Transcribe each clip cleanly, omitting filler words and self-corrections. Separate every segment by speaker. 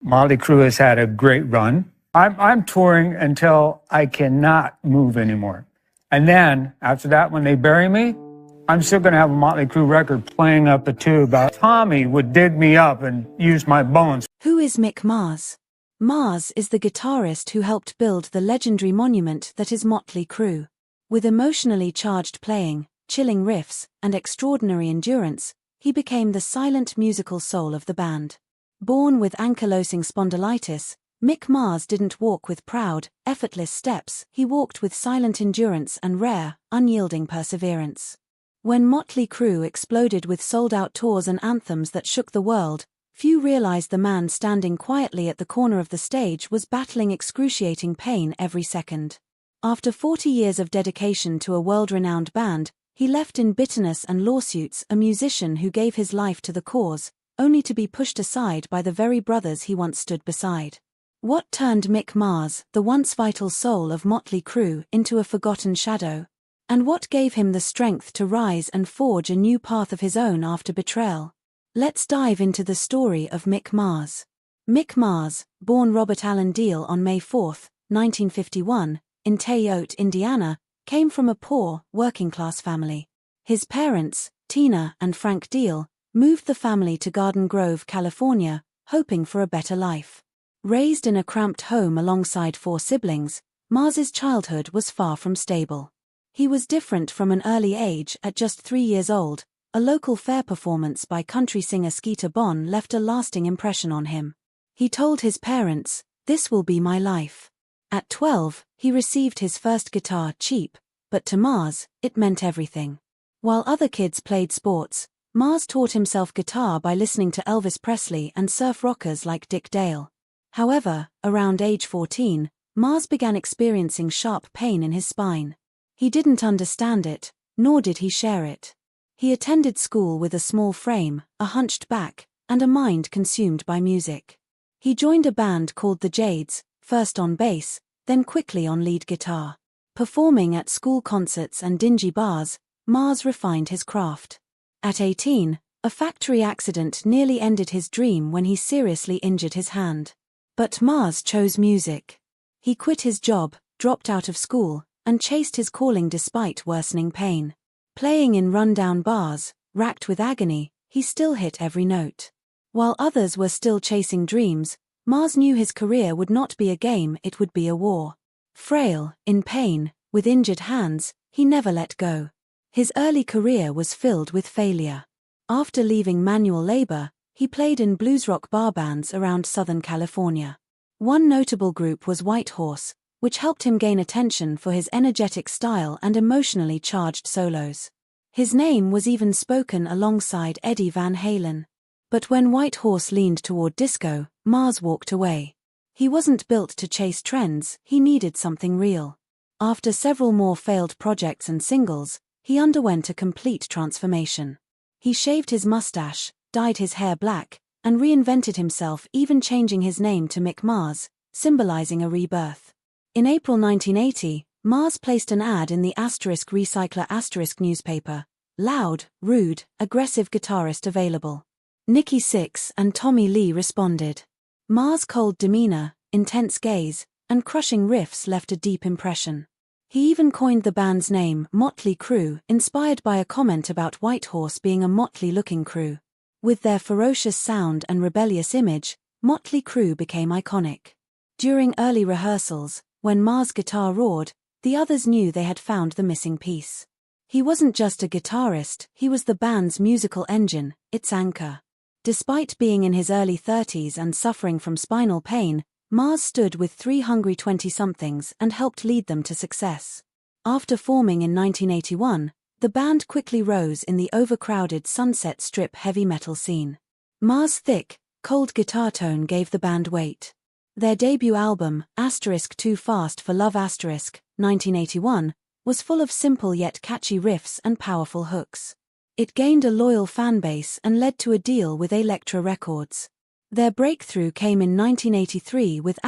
Speaker 1: Mötley Crüe has had a great run. I'm touring until I cannot move anymore. And then, after that, when they bury me, I'm still going to have a Mötley Crüe record playing up the tube. Tommy would dig me up and use my bones.
Speaker 2: Who is Mick Mars? Mars is the guitarist who helped build the legendary monument that is Mötley Crüe. With emotionally charged playing, chilling riffs, and extraordinary endurance, he became the silent musical soul of the band. Born with ankylosing spondylitis, Mick Mars didn't walk with proud, effortless steps, he walked with silent endurance and rare, unyielding perseverance. When Mötley Crüe exploded with sold-out tours and anthems that shook the world, few realized the man standing quietly at the corner of the stage was battling excruciating pain every second. After 40 years of dedication to a world-renowned band, he left in bitterness and lawsuits, a musician who gave his life to the cause, only to be pushed aside by the very brothers he once stood beside. What turned Mick Mars, the once vital soul of Mötley Crüe, into a forgotten shadow? And what gave him the strength to rise and forge a new path of his own after betrayal? Let's dive into the story of Mick Mars. Mick Mars, born Robert Allen Deal on May 4, 1951, in Teyote, Indiana, came from a poor, working-class family. His parents, Tina and Frank Deal, moved the family to Garden Grove, California, hoping for a better life. Raised in a cramped home alongside 4 siblings, Mars's childhood was far from stable. He was different from an early age. At just 3 years old, a local fair performance by country singer Skeeter Bonn left a lasting impression on him. He told his parents, "This will be my life." At 12, he received his first guitar, cheap, but to Mars, it meant everything. While other kids played sports, Mars taught himself guitar by listening to Elvis Presley and surf rockers like Dick Dale. However, around age 14, Mars began experiencing sharp pain in his spine. He didn't understand it, nor did he share it. He attended school with a small frame, a hunched back, and a mind consumed by music. He joined a band called the Jades, first on bass, then quickly on lead guitar. Performing at school concerts and dingy bars, Mars refined his craft. At 18, a factory accident nearly ended his dream when he seriously injured his hand. But Mars chose music. He quit his job, dropped out of school, and chased his calling despite worsening pain. Playing in run-down bars, racked with agony, he still hit every note. While others were still chasing dreams, Mars knew his career would not be a game, it would be a war. Frail, in pain, with injured hands, he never let go. His early career was filled with failure. After leaving manual labor, he played in blues rock bar bands around Southern California. One notable group was White Horse, which helped him gain attention for his energetic style and emotionally charged solos. His name was even spoken alongside Eddie Van Halen. But when White Horse leaned toward disco, Mars walked away. He wasn't built to chase trends, he needed something real. After several more failed projects and singles, he underwent a complete transformation. He shaved his mustache, dyed his hair black, and reinvented himself, even changing his name to Mick Mars, symbolizing a rebirth. In April 1980, Mars placed an ad in the Recycler newspaper. Loud, rude, aggressive guitarist available. Nikki Sixx and Tommy Lee responded. Mars' cold demeanor, intense gaze, and crushing riffs left a deep impression. He even coined the band's name, Mötley Crüe, inspired by a comment about White Horse being a motley-looking crew. With their ferocious sound and rebellious image, Mötley Crüe became iconic. During early rehearsals, when Mars' guitar roared, the others knew they had found the missing piece. He wasn't just a guitarist, he was the band's musical engine, its anchor. Despite being in his early 30s and suffering from spinal pain, Mars stood with 3 hungry 20-somethings and helped lead them to success. After forming in 1981, the band quickly rose in the overcrowded Sunset Strip heavy metal scene. Mars' thick, cold guitar tone gave the band weight. Their debut album, Too Fast for Love 1981, was full of simple yet catchy riffs and powerful hooks. It gained a loyal fanbase and led to a deal with Elektra Records. Their breakthrough came in 1983 with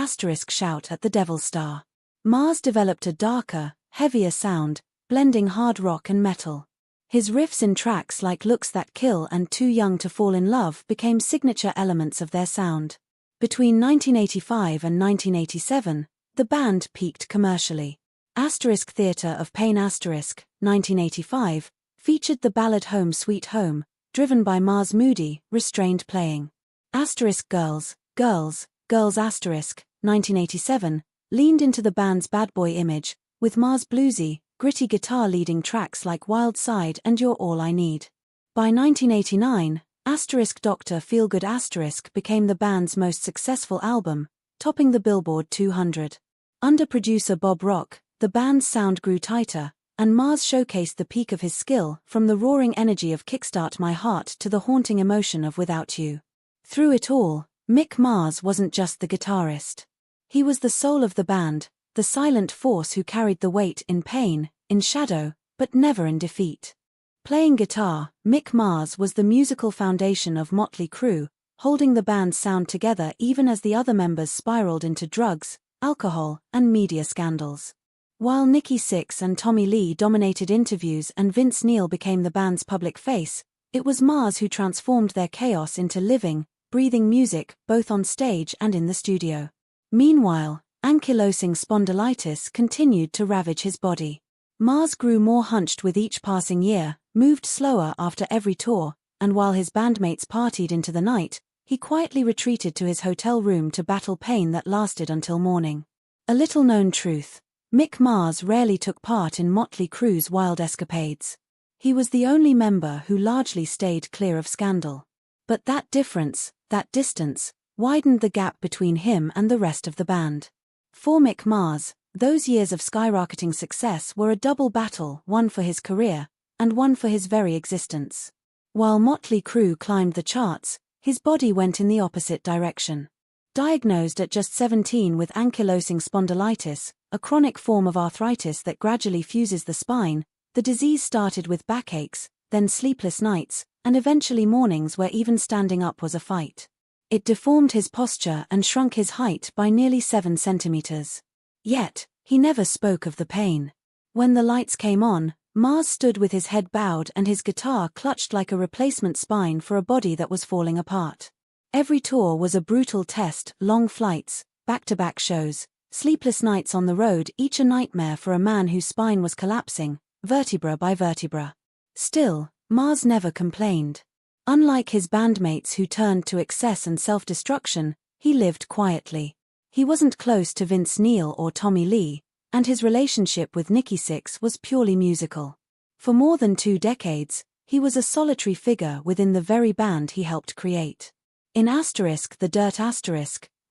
Speaker 2: Shout at the Devil Star. Mars developed a darker, heavier sound, blending hard rock and metal. His riffs in tracks like Looks That Kill and Too Young to Fall in Love became signature elements of their sound. Between 1985 and 1987, the band peaked commercially. Asterisk Theatre of Pain asterisk, 1985, featured the ballad Home Sweet Home, driven by Mars' moody, restrained playing. Asterisk Girls, Girls, Girls asterisk, 1987, leaned into the band's bad boy image, with Mars' bluesy, gritty guitar leading tracks like Wild Side and You're All I Need. By 1989, asterisk Dr. Feelgood asterisk became the band's most successful album, topping the Billboard 200. Under producer Bob Rock, the band's sound grew tighter, and Mars showcased the peak of his skill, from the roaring energy of Kickstart My Heart to the haunting emotion of Without You. Through it all, Mick Mars wasn't just the guitarist. He was the soul of the band, the silent force who carried the weight in pain, in shadow, but never in defeat. Playing guitar, Mick Mars was the musical foundation of Mötley Crüe, holding the band's sound together even as the other members spiraled into drugs, alcohol, and media scandals. While Nikki Sixx and Tommy Lee dominated interviews and Vince Neil became the band's public face, it was Mars who transformed their chaos into living, breathing music, both on stage and in the studio. Meanwhile, ankylosing spondylitis continued to ravage his body. Mars grew more hunched with each passing year, moved slower after every tour, and while his bandmates partied into the night, he quietly retreated to his hotel room to battle pain that lasted until morning. A little-known truth: Mick Mars rarely took part in Mötley Crüe's wild escapades. He was the only member who largely stayed clear of scandal. But that difference, that distance, widened the gap between him and the rest of the band. For Mick Mars, those years of skyrocketing success were a double battle, one for his career, and one for his very existence. While Mötley Crüe climbed the charts, his body went in the opposite direction. Diagnosed at just 17 with ankylosing spondylitis, a chronic form of arthritis that gradually fuses the spine, the disease started with backaches, then sleepless nights, and eventually mornings where even standing up was a fight. It deformed his posture and shrunk his height by nearly 7 centimeters. Yet, he never spoke of the pain. When the lights came on, Mars stood with his head bowed and his guitar clutched like a replacement spine for a body that was falling apart. Every tour was a brutal test, long flights, back-to-back shows, sleepless nights on the road, each a nightmare for a man whose spine was collapsing, vertebra by vertebra. Still, Mars never complained. Unlike his bandmates who turned to excess and self-destruction, he lived quietly. He wasn't close to Vince Neil or Tommy Lee, and his relationship with Nikki Sixx was purely musical. For more than 2 decades, he was a solitary figure within the very band he helped create. In The Dirt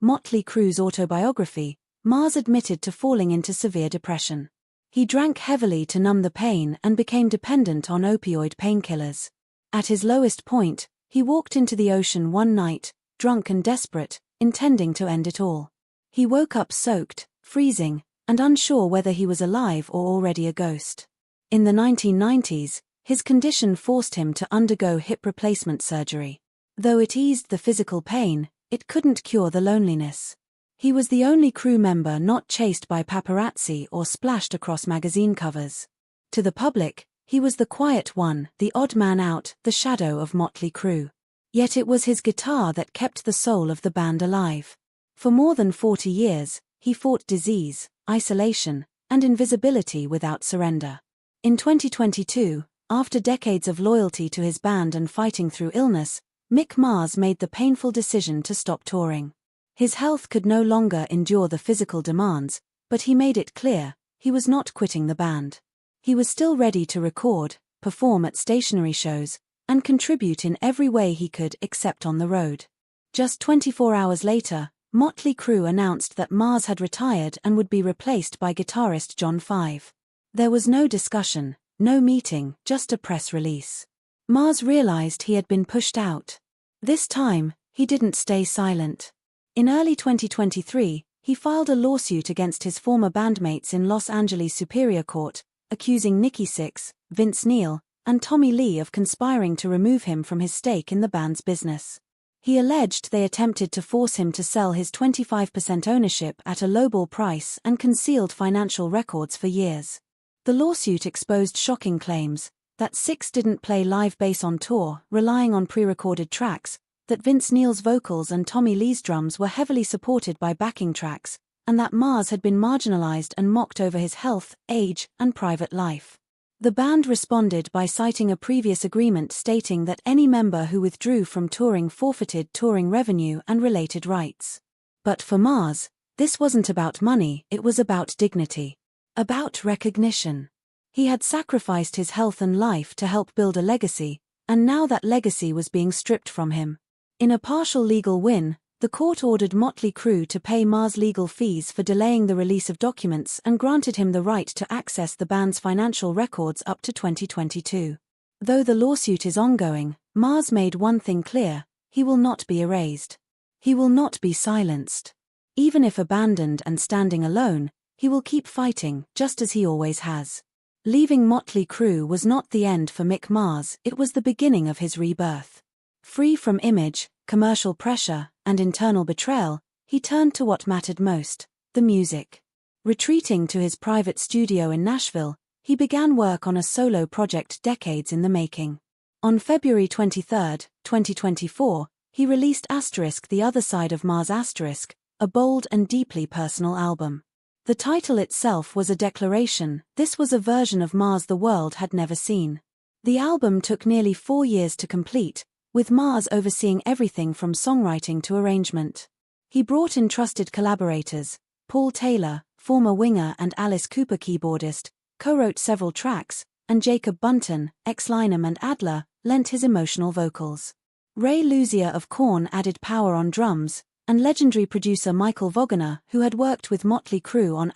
Speaker 2: Mötley Crüe's autobiography, Mars admitted to falling into severe depression. He drank heavily to numb the pain and became dependent on opioid painkillers. At his lowest point, he walked into the ocean one night, drunk and desperate, intending to end it all. He woke up soaked, freezing, and unsure whether he was alive or already a ghost. In the 1990s, his condition forced him to undergo hip replacement surgery. Though it eased the physical pain, it couldn't cure the loneliness. He was the only crew member not chased by paparazzi or splashed across magazine covers. To the public, he was the quiet one, the odd man out, the shadow of Mötley Crüe. Yet it was his guitar that kept the soul of the band alive. For more than 40 years, he fought disease, isolation, and invisibility without surrender. In 2022, after decades of loyalty to his band and fighting through illness, Mick Mars made the painful decision to stop touring. His health could no longer endure the physical demands, but he made it clear, he was not quitting the band. He was still ready to record, perform at stationary shows, and contribute in every way he could except on the road. Just 24 hours later, Mötley Crüe announced that Mars had retired and would be replaced by guitarist John Five. There was no discussion, no meeting, just a press release. Mars realized he had been pushed out. This time, he didn't stay silent. In early 2023, he filed a lawsuit against his former bandmates in Los Angeles Superior Court, accusing Nikki Sixx, Vince Neil, and Tommy Lee of conspiring to remove him from his stake in the band's business. He alleged they attempted to force him to sell his 25% ownership at a lowball price and concealed financial records for years. The lawsuit exposed shocking claims that Sixx didn't play live bass on tour, relying on pre-recorded tracks, that Vince Neil's vocals and Tommy Lee's drums were heavily supported by backing tracks, and that Mars had been marginalized and mocked over his health, age, and private life. The band responded by citing a previous agreement stating that any member who withdrew from touring forfeited touring revenue and related rights. But for Mars, this wasn't about money, it was about dignity. About recognition. He had sacrificed his health and life to help build a legacy, and now that legacy was being stripped from him. In a partial legal win, the court ordered Mötley Crüe to pay Mars legal fees for delaying the release of documents and granted him the right to access the band's financial records up to 2022. Though the lawsuit is ongoing, Mars made one thing clear: he will not be erased. He will not be silenced. Even if abandoned and standing alone, he will keep fighting, just as he always has. Leaving Mötley Crüe was not the end for Mick Mars, it was the beginning of his rebirth. Free from image, commercial pressure, and internal betrayal, he turned to what mattered most: the music. Retreating to his private studio in Nashville, he began work on a solo project decades in the making. On February 23, 2024, he released The Other Side of Mars *, a bold and deeply personal album. The title itself was a declaration: this was a version of Mars the world had never seen. The album took nearly 4 years to complete, with Mars overseeing everything from songwriting to arrangement. He brought in trusted collaborators. Paul Taylor, former Winger and Alice Cooper keyboardist, co-wrote several tracks, and Jacob Bunton, ex-Lynam and Adler, lent his emotional vocals. Ray Luzier of Korn added power on drums, and legendary producer Michael Vaughaner, who had worked with Mötley Crüe on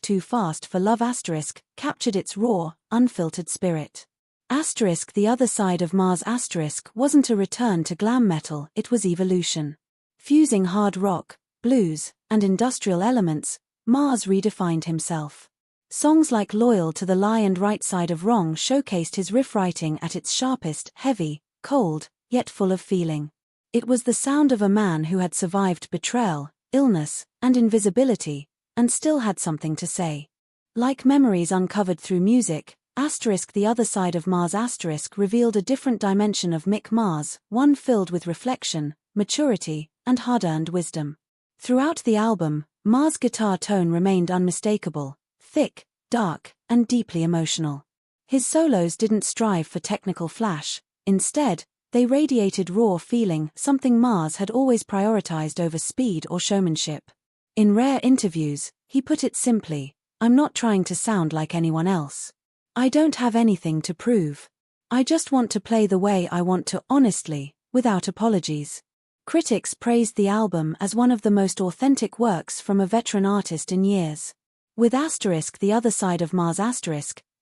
Speaker 2: *Too Fast for Love*, captured its raw, unfiltered spirit. The Other Side of Mars wasn't a return to glam metal, it was evolution. Fusing hard rock, blues, and industrial elements, Mars redefined himself. Songs like Loyal to the Lie and Right Side of Wrong showcased his riff writing at its sharpest, heavy, cold, yet full of feeling. It was the sound of a man who had survived betrayal, illness, and invisibility, and still had something to say. Like memories uncovered through music, The Other Side of Mars revealed a different dimension of Mick Mars, one filled with reflection, maturity, and hard-earned wisdom. Throughout the album, Mars' guitar tone remained unmistakable, thick, dark, and deeply emotional. His solos didn't strive for technical flash, instead, they radiated raw feeling, something Mars had always prioritized over speed or showmanship. In rare interviews, he put it simply: "I'm not trying to sound like anyone else. I don't have anything to prove. I just want to play the way I want to, honestly, without apologies." Critics praised the album as one of the most authentic works from a veteran artist in years. With The Other Side of Mars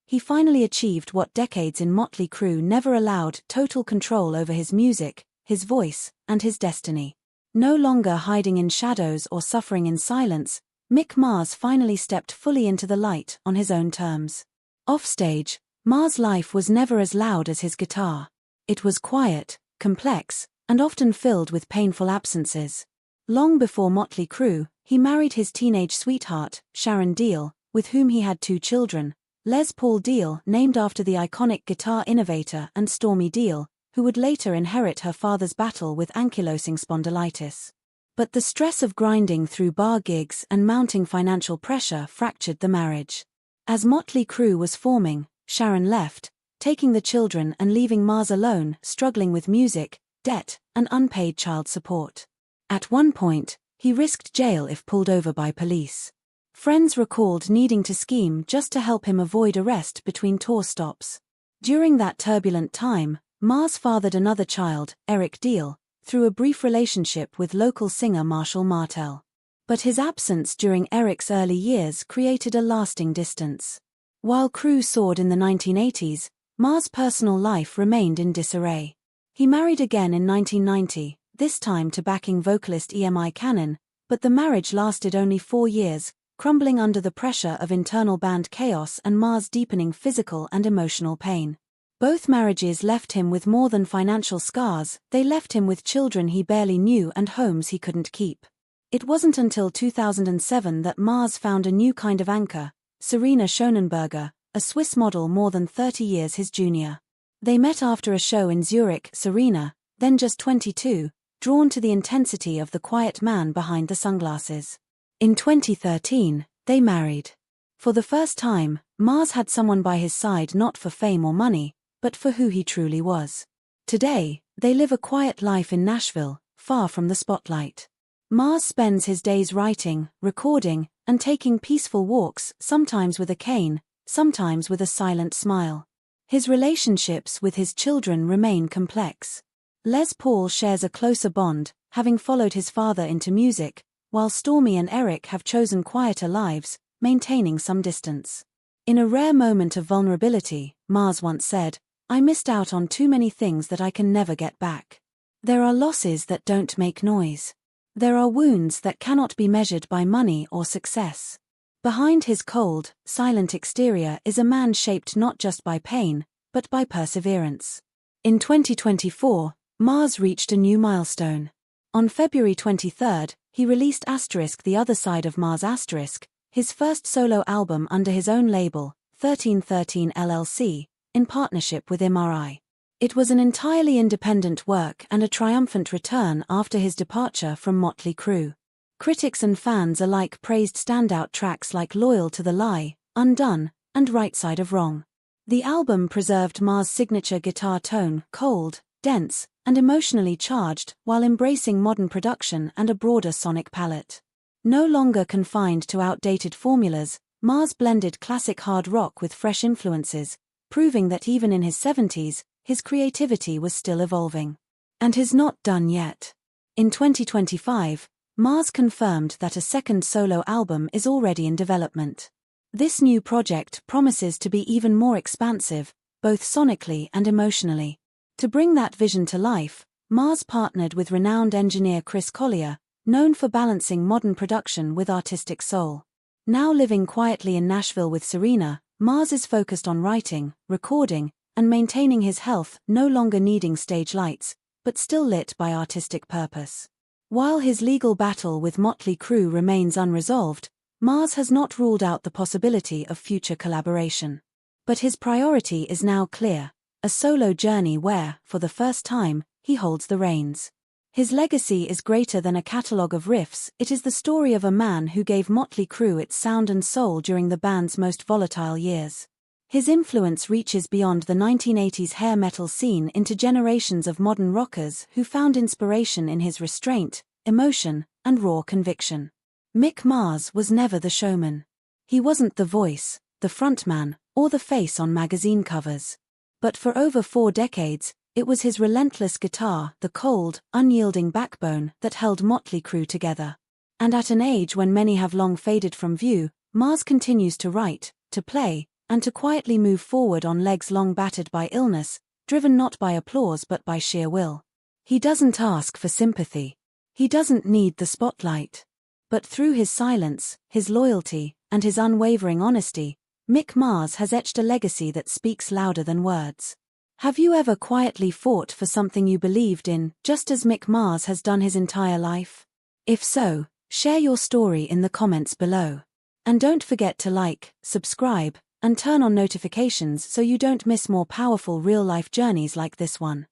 Speaker 2: he finally achieved what decades in Mötley Crüe never allowed: total control over his music, his voice, and his destiny. No longer hiding in shadows or suffering in silence, Mick Mars finally stepped fully into the light on his own terms. Offstage, Mars' life was never as loud as his guitar. It was quiet, complex, and often filled with painful absences. Long before Mötley Crüe, he married his teenage sweetheart, Sharon Deal, with whom he had 2 children, Les Paul Deal, named after the iconic guitar innovator, and Stormy Deal, who would later inherit her father's battle with ankylosing spondylitis. But the stress of grinding through bar gigs and mounting financial pressure fractured the marriage. As Mötley Crüe was forming, Sharon left, taking the children and leaving Mars alone, struggling with music, debt, and unpaid child support. At one point, he risked jail if pulled over by police. Friends recalled needing to scheme just to help him avoid arrest between tour stops. During that turbulent time, Mars fathered another child, Eric Deal, through a brief relationship with local singer Marshall Martel. But his absence during Eric's early years created a lasting distance. While Crüe soared in the 1980s, Mars' personal life remained in disarray. He married again in 1990, this time to backing vocalist EMI Cannon, but the marriage lasted only 4 years, crumbling under the pressure of internal band chaos and Mars' deepening physical and emotional pain. Both marriages left him with more than financial scars, they left him with children he barely knew and homes he couldn't keep. It wasn't until 2007 that Mars found a new kind of anchor, Serena Schonenberger, a Swiss model more than 30 years his junior. They met after a show in Zurich. Serena, then just 22, drawn to the intensity of the quiet man behind the sunglasses. In 2013, they married. For the first time, Mars had someone by his side not for fame or money, but for who he truly was. Today, they live a quiet life in Nashville, far from the spotlight. Mars spends his days writing, recording, and taking peaceful walks, sometimes with a cane, sometimes with a silent smile. His relationships with his children remain complex. Les Paul shares a closer bond, having followed his father into music, while Stormy and Eric have chosen quieter lives, maintaining some distance. In a rare moment of vulnerability, Mars once said, "I missed out on too many things that I can never get back." There are losses that don't make noise. There are wounds that cannot be measured by money or success. Behind his cold, silent exterior is a man shaped not just by pain, but by perseverance. In 2024, Mars reached a new milestone. On February 23, he released The Other Side of Mars *, his first solo album under his own label, 1313 LLC, in partnership with MRI. It was an entirely independent work and a triumphant return after his departure from Mötley Crüe. Critics and fans alike praised standout tracks like Loyal to the Lie, Undone, and Right Side of Wrong. The album preserved Mars' signature guitar tone, cold, dense, and emotionally charged, while embracing modern production and a broader sonic palette. No longer confined to outdated formulas, Mars blended classic hard rock with fresh influences, proving that even in his 70s, his creativity was still evolving. And he's not done yet. In 2025, Mars confirmed that a second solo album is already in development. This new project promises to be even more expansive, both sonically and emotionally. To bring that vision to life, Mars partnered with renowned engineer Chris Collier, known for balancing modern production with artistic soul. Now living quietly in Nashville with Serena, Mars is focused on writing, recording, and maintaining his health, no longer needing stage lights, but still lit by artistic purpose. While his legal battle with Mötley Crüe remains unresolved, Mars has not ruled out the possibility of future collaboration. But his priority is now clear, a solo journey where, for the first time, he holds the reins. His legacy is greater than a catalogue of riffs, it is the story of a man who gave Mötley Crüe its sound and soul during the band's most volatile years. His influence reaches beyond the 1980s hair metal scene into generations of modern rockers who found inspiration in his restraint, emotion, and raw conviction. Mick Mars was never the showman. He wasn't the voice, the frontman, or the face on magazine covers. But for over 4 decades, it was his relentless guitar, the cold, unyielding backbone, that held Mötley Crüe together. And at an age when many have long faded from view, Mars continues to write, to play, and to quietly move forward on legs long battered by illness, driven not by applause but by sheer will. He doesn't ask for sympathy. He doesn't need the spotlight. But through his silence, his loyalty, and his unwavering honesty, Mick Mars has etched a legacy that speaks louder than words. Have you ever quietly fought for something you believed in, just as Mick Mars has done his entire life? If so, share your story in the comments below. And don't forget to like, subscribe, and turn on notifications so you don't miss more powerful real-life journeys like this one.